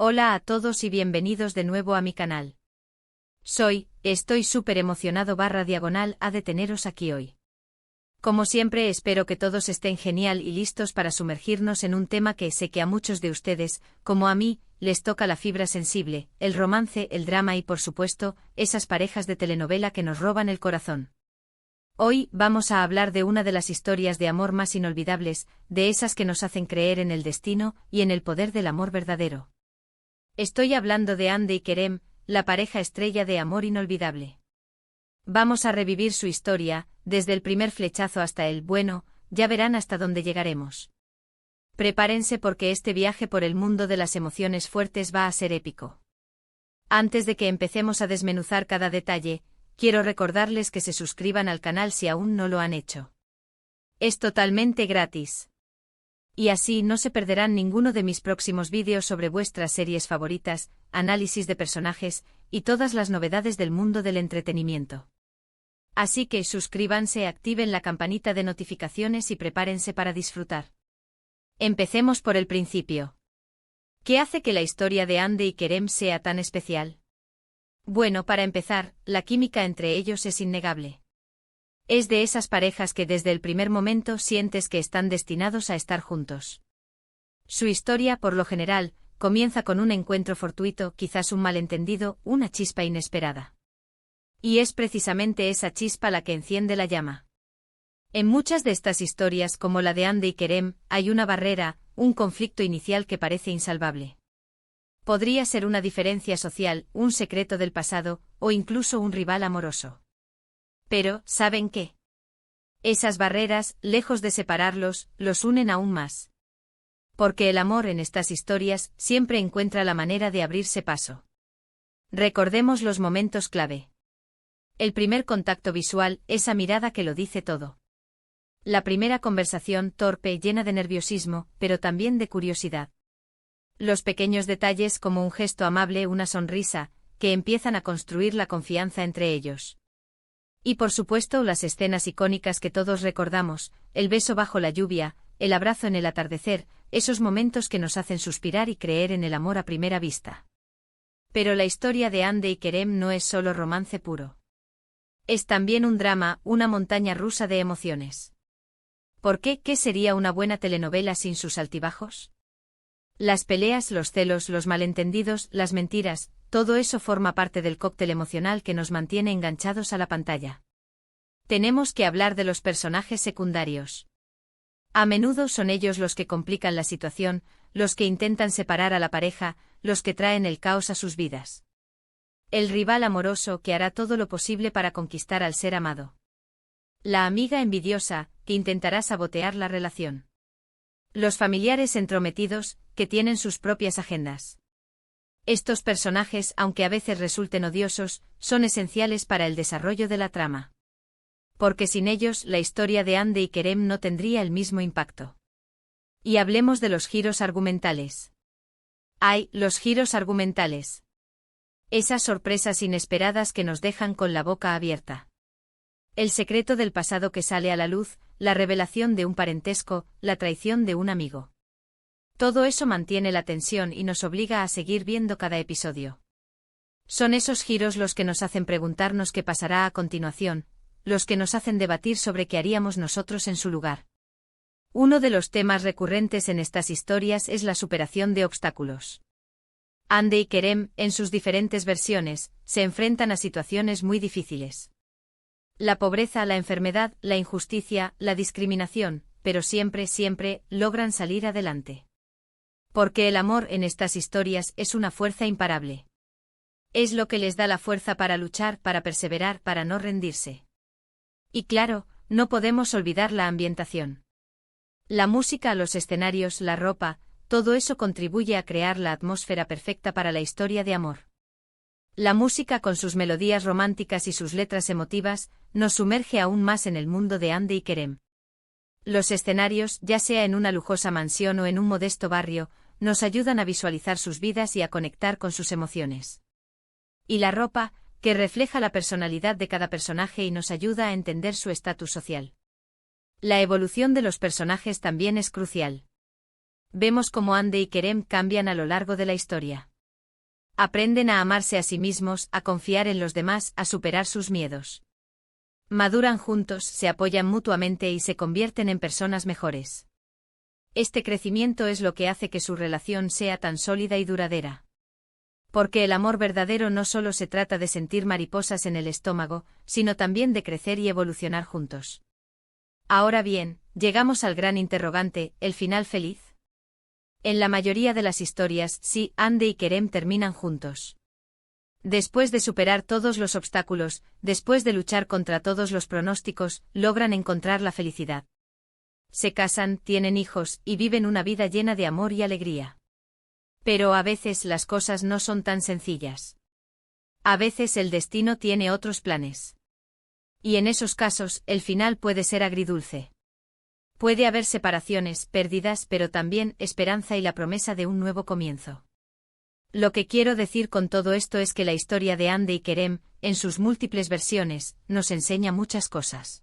Hola a todos y bienvenidos de nuevo a mi canal. Estoy súper emocionado /diagonal a de teneros aquí hoy. Como siempre espero que todos estén genial y listos para sumergirnos en un tema que sé que a muchos de ustedes, como a mí, les toca la fibra sensible, el romance, el drama y por supuesto, esas parejas de telenovela que nos roban el corazón. Hoy vamos a hablar de una de las historias de amor más inolvidables, de esas que nos hacen creer en el destino y en el poder del amor verdadero. Estoy hablando de Hande y Kerem, la pareja estrella de amor inolvidable. Vamos a revivir su historia, desde el primer flechazo hasta el, bueno, ya verán hasta dónde llegaremos. Prepárense porque este viaje por el mundo de las emociones fuertes va a ser épico. Antes de que empecemos a desmenuzar cada detalle, quiero recordarles que se suscriban al canal si aún no lo han hecho. Es totalmente gratis. Y así no se perderán ninguno de mis próximos vídeos sobre vuestras series favoritas, análisis de personajes, y todas las novedades del mundo del entretenimiento. Así que suscríbanse, activen la campanita de notificaciones y prepárense para disfrutar. Empecemos por el principio. ¿Qué hace que la historia de Hande y Kerem sea tan especial? Bueno, para empezar, la química entre ellos es innegable. Es de esas parejas que desde el primer momento sientes que están destinados a estar juntos. Su historia, por lo general, comienza con un encuentro fortuito, quizás un malentendido, una chispa inesperada. Y es precisamente esa chispa la que enciende la llama. En muchas de estas historias, como la de Hande y Kerem, hay una barrera, un conflicto inicial que parece insalvable. Podría ser una diferencia social, un secreto del pasado, o incluso un rival amoroso. Pero, ¿saben qué? Esas barreras, lejos de separarlos, los unen aún más. Porque el amor en estas historias siempre encuentra la manera de abrirse paso. Recordemos los momentos clave. El primer contacto visual, esa mirada que lo dice todo. La primera conversación torpe, llena de nerviosismo, pero también de curiosidad. Los pequeños detalles como un gesto amable, una sonrisa, que empiezan a construir la confianza entre ellos. Y por supuesto las escenas icónicas que todos recordamos, el beso bajo la lluvia, el abrazo en el atardecer, esos momentos que nos hacen suspirar y creer en el amor a primera vista. Pero la historia de Hande y Kerem no es solo romance puro. Es también un drama, una montaña rusa de emociones. ¿Por qué? ¿Qué sería una buena telenovela sin sus altibajos? Las peleas, los celos, los malentendidos, las mentiras, todo eso forma parte del cóctel emocional que nos mantiene enganchados a la pantalla. Tenemos que hablar de los personajes secundarios. A menudo son ellos los que complican la situación, los que intentan separar a la pareja, los que traen el caos a sus vidas. El rival amoroso que hará todo lo posible para conquistar al ser amado. La amiga envidiosa, que intentará sabotear la relación. Los familiares entrometidos, que tienen sus propias agendas. Estos personajes, aunque a veces resulten odiosos, son esenciales para el desarrollo de la trama. Porque sin ellos, la historia de Hande y Kerem no tendría el mismo impacto. Y hablemos de los giros argumentales. Los giros argumentales. Esas sorpresas inesperadas que nos dejan con la boca abierta. El secreto del pasado que sale a la luz, la revelación de un parentesco, la traición de un amigo. Todo eso mantiene la tensión y nos obliga a seguir viendo cada episodio. Son esos giros los que nos hacen preguntarnos qué pasará a continuación, los que nos hacen debatir sobre qué haríamos nosotros en su lugar. Uno de los temas recurrentes en estas historias es la superación de obstáculos. Hande y Kerem, en sus diferentes versiones, se enfrentan a situaciones muy difíciles. La pobreza, la enfermedad, la injusticia, la discriminación, pero siempre, logran salir adelante. Porque el amor en estas historias es una fuerza imparable. Es lo que les da la fuerza para luchar, para perseverar, para no rendirse. Y claro, no podemos olvidar la ambientación. La música, los escenarios, la ropa, todo eso contribuye a crear la atmósfera perfecta para la historia de amor. La música con sus melodías románticas y sus letras emotivas, nos sumerge aún más en el mundo de Hande y Kerem. Los escenarios, ya sea en una lujosa mansión o en un modesto barrio, nos ayudan a visualizar sus vidas y a conectar con sus emociones. Y la ropa, que refleja la personalidad de cada personaje y nos ayuda a entender su estatus social. La evolución de los personajes también es crucial. Vemos cómo Hande y Kerem cambian a lo largo de la historia. Aprenden a amarse a sí mismos, a confiar en los demás, a superar sus miedos. Maduran juntos, se apoyan mutuamente y se convierten en personas mejores. Este crecimiento es lo que hace que su relación sea tan sólida y duradera. Porque el amor verdadero no solo se trata de sentir mariposas en el estómago, sino también de crecer y evolucionar juntos. Ahora bien, llegamos al gran interrogante, ¿el final feliz? En la mayoría de las historias, sí, Andy y Kerem terminan juntos. Después de superar todos los obstáculos, después de luchar contra todos los pronósticos, logran encontrar la felicidad. Se casan, tienen hijos, y viven una vida llena de amor y alegría. Pero a veces las cosas no son tan sencillas. A veces el destino tiene otros planes. Y en esos casos, el final puede ser agridulce. Puede haber separaciones, pérdidas, pero también esperanza y la promesa de un nuevo comienzo. Lo que quiero decir con todo esto es que la historia de Andy y Kerem, en sus múltiples versiones, nos enseña muchas cosas.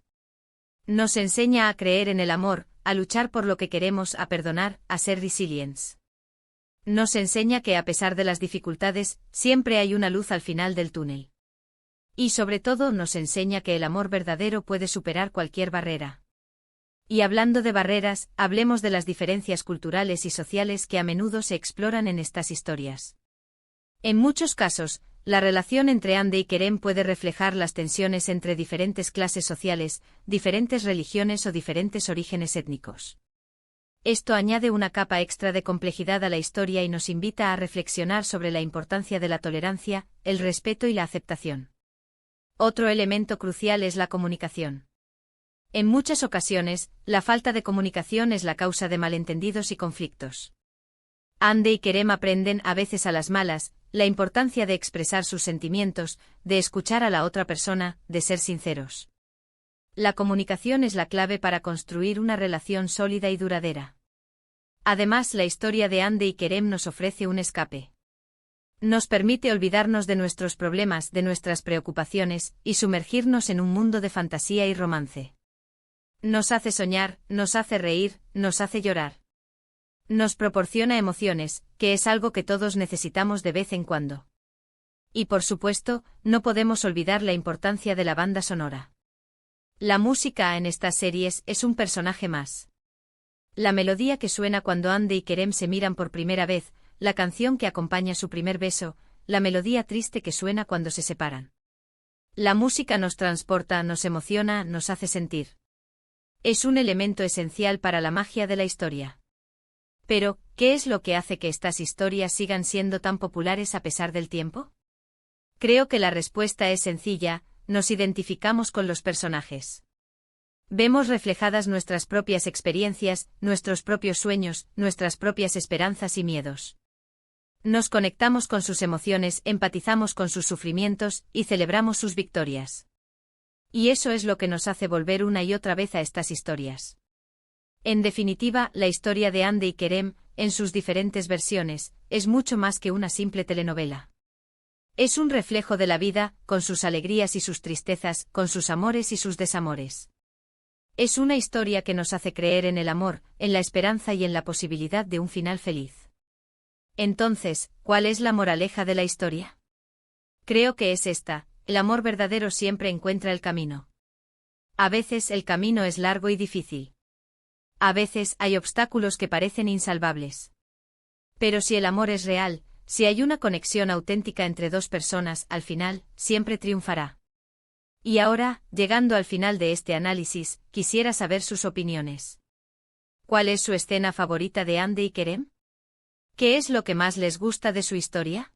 Nos enseña a creer en el amor, a luchar por lo que queremos, a perdonar, a ser resilientes. Nos enseña que a pesar de las dificultades, siempre hay una luz al final del túnel. Y sobre todo nos enseña que el amor verdadero puede superar cualquier barrera. Y hablando de barreras, hablemos de las diferencias culturales y sociales que a menudo se exploran en estas historias. En muchos casos, la relación entre Andy y Kerem puede reflejar las tensiones entre diferentes clases sociales, diferentes religiones o diferentes orígenes étnicos. Esto añade una capa extra de complejidad a la historia y nos invita a reflexionar sobre la importancia de la tolerancia, el respeto y la aceptación. Otro elemento crucial es la comunicación. En muchas ocasiones, la falta de comunicación es la causa de malentendidos y conflictos. Andy y Kerem aprenden, a veces a las malas, la importancia de expresar sus sentimientos, de escuchar a la otra persona, de ser sinceros. La comunicación es la clave para construir una relación sólida y duradera. Además, la historia de Andy y Kerem nos ofrece un escape. Nos permite olvidarnos de nuestros problemas, de nuestras preocupaciones, y sumergirnos en un mundo de fantasía y romance. Nos hace soñar, nos hace reír, nos hace llorar. Nos proporciona emociones, que es algo que todos necesitamos de vez en cuando. Y por supuesto, no podemos olvidar la importancia de la banda sonora. La música en estas series es un personaje más. La melodía que suena cuando Andy y Kerem se miran por primera vez, la canción que acompaña su primer beso, la melodía triste que suena cuando se separan. La música nos transporta, nos emociona, nos hace sentir. Es un elemento esencial para la magia de la historia. Pero, ¿qué es lo que hace que estas historias sigan siendo tan populares a pesar del tiempo? Creo que la respuesta es sencilla: nos identificamos con los personajes. Vemos reflejadas nuestras propias experiencias, nuestros propios sueños, nuestras propias esperanzas y miedos. Nos conectamos con sus emociones, empatizamos con sus sufrimientos, y celebramos sus victorias. Y eso es lo que nos hace volver una y otra vez a estas historias. En definitiva, la historia de Andy y Kerem, en sus diferentes versiones, es mucho más que una simple telenovela. Es un reflejo de la vida, con sus alegrías y sus tristezas, con sus amores y sus desamores. Es una historia que nos hace creer en el amor, en la esperanza y en la posibilidad de un final feliz. Entonces, ¿cuál es la moraleja de la historia? Creo que es esta: el amor verdadero siempre encuentra el camino. A veces el camino es largo y difícil. A veces hay obstáculos que parecen insalvables. Pero si el amor es real, si hay una conexión auténtica entre dos personas, al final, siempre triunfará. Y ahora, llegando al final de este análisis, quisiera saber sus opiniones. ¿Cuál es su escena favorita de Andy y Kerem? ¿Qué es lo que más les gusta de su historia?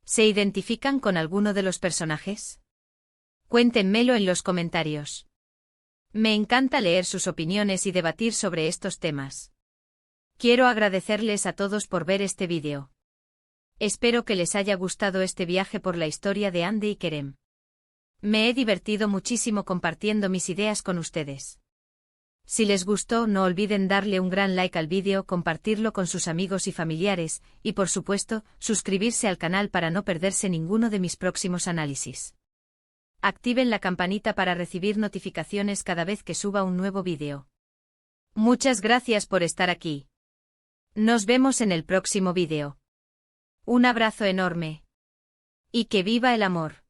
¿Se identifican con alguno de los personajes? Cuéntenmelo en los comentarios. Me encanta leer sus opiniones y debatir sobre estos temas. Quiero agradecerles a todos por ver este vídeo. Espero que les haya gustado este viaje por la historia de Andy y Kerem. Me he divertido muchísimo compartiendo mis ideas con ustedes. Si les gustó, no olviden darle un gran like al vídeo, compartirlo con sus amigos y familiares, y por supuesto, suscribirse al canal para no perderse ninguno de mis próximos análisis. Activen la campanita para recibir notificaciones cada vez que suba un nuevo vídeo. Muchas gracias por estar aquí. Nos vemos en el próximo vídeo. Un abrazo enorme. Y que viva el amor.